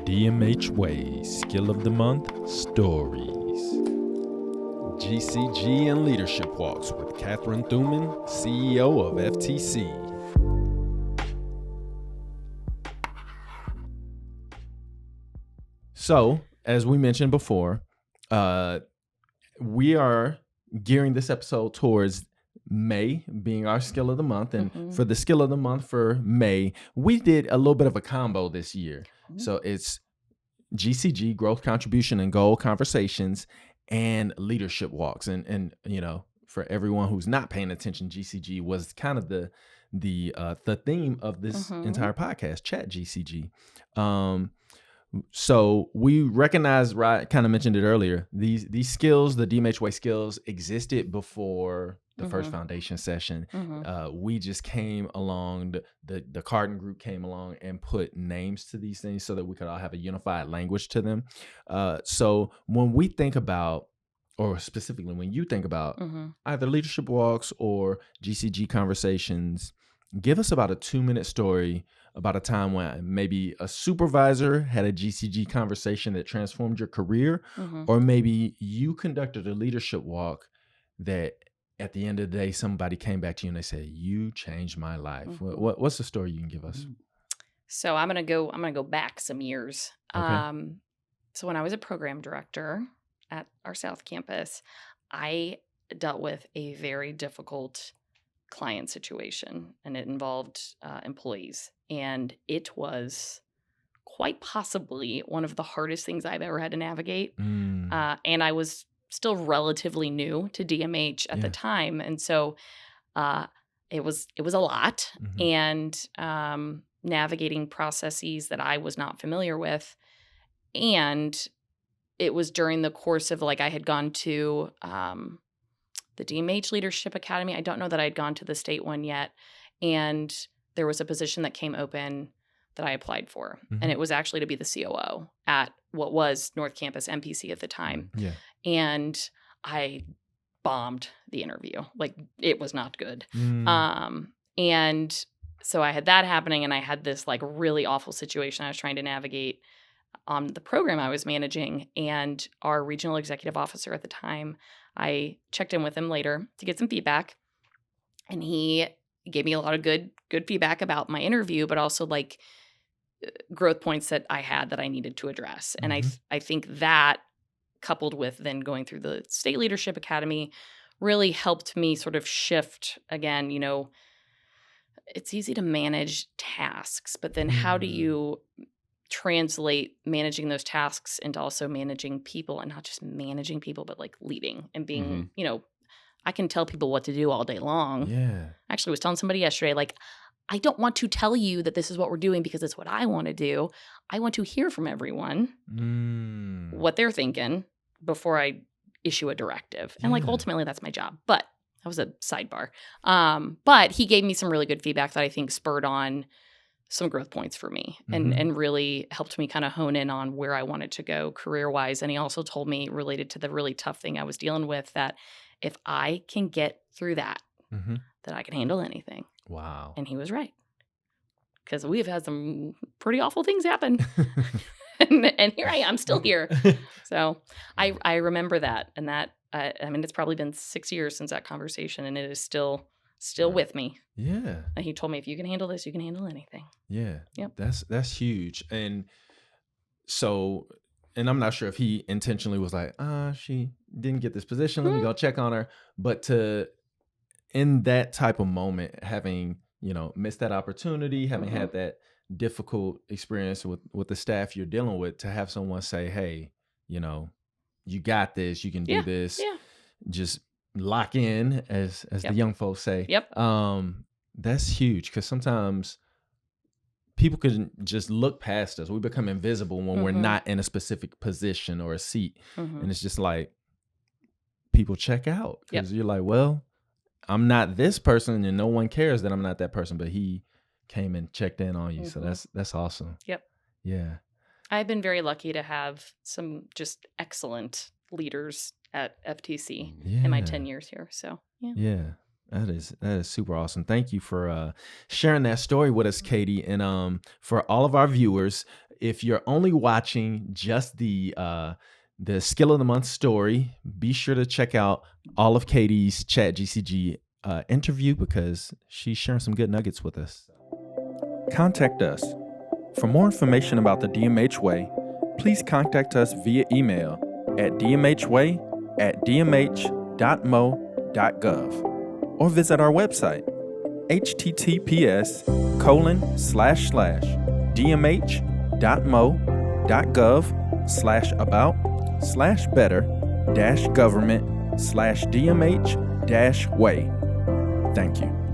DMH Way Skill of the Month Stories. GCG and Leadership Walks with Kathryn Thumann, CEO of FTC. So, as we mentioned before, we are gearing this episode towards May being our skill of the month. And for the skill of the month for May, we did a little bit of a combo this year. So it's GCG, Growth, Contribution, and Goal Conversations, and Leadership Walks. And you know, for everyone who's not paying attention, GCG was kind of the theme of this entire podcast, Chat GCG. So we recognize, right, kind of mentioned it earlier, these skills, the DMH Way skills, existed before the first foundation session. We just came along, the Cardin group came along and put names to these things so that we could all have a unified language to them. So when we think about, or specifically when you think about either Leadership Walks or GCG Conversations, give us about a 2-minute story about a time when maybe a supervisor had a GCG conversation that transformed your career, or maybe you conducted a leadership walk that at the end of the day, somebody came back to you and they said, "You changed my life." What's the story you can give us? So I'm gonna go back some years. Okay. So when I was a program director at our South Campus, I dealt with a very difficult client situation, and it involved employees, and it was quite possibly one of the hardest things I've ever had to navigate. And I was still relatively new to DMH at the time, and so it was a lot, and navigating processes that I was not familiar with. And it was during the course of, like, I had gone to the DMH Leadership Academy. I don't know that I'd gone to the state one yet. And there was a position that came open that I applied for. And it was actually to be the COO at what was North Campus MPC at the time. And I bombed the interview. Like, it was not good. And so I had that happening, and I had this like really awful situation I was trying to navigate on the program I was managing. And our regional executive officer at the time, I checked in with him later to get some feedback, and he gave me a lot of good feedback about my interview, but also like growth points that I had that I needed to address. And I think that, coupled with then going through the State Leadership Academy, really helped me sort of shift again. You know, it's easy to manage tasks, but then how do you translate managing those tasks into also managing people, and not just managing people, but like leading and being, you know, I can tell people what to do all day long. Actually, I was telling somebody yesterday, like, I don't want to tell you that this is what we're doing because it's what I want to do. I want to hear from everyone what they're thinking before I issue a directive. And like, ultimately that's my job, but that was a sidebar. But he gave me some really good feedback that I think spurred on some growth points for me, and really helped me kind of hone in on where I wanted to go career-wise. And he also told me, related to the really tough thing I was dealing with, that if I can get through that, that I can handle anything. Wow. And he was right. Because we've had some pretty awful things happen. and here I am, still here. So I remember that. And that, I mean, it's probably been 6 years since that conversation, and it is still with me. And he told me, if you can handle this, you can handle anything. That's huge. And so, and I'm not sure if he intentionally was like, she didn't get this position, let me go check on her. But in that type of moment, having, you know, missed that opportunity, having had that difficult experience with the staff you're dealing with, to have someone say, hey, you know, you got this, you can do this, just lock in, as the young folks say. That's huge, because sometimes people can just look past us. We become invisible when we're not in a specific position or a seat. And it's just like, people check out, because you're like, well, I'm not this person, and no one cares that I'm not that person, but he came and checked in on you. So that's awesome. I've been very lucky to have some just excellent leaders at FTC in my 10 years here. So that is super awesome. Thank you for sharing that story with us, Katie. And for all of our viewers, if you're only watching just the Skill of the Month story, be sure to check out all of Katie's Chat GCG interview because she's sharing some good nuggets with us. Contact us. For more information about the DMH Way, please contact us via email at dmhway@dmh.mo.gov or visit our website, https://dmh.mo.gov/about/better-government/DMH-way. Thank you.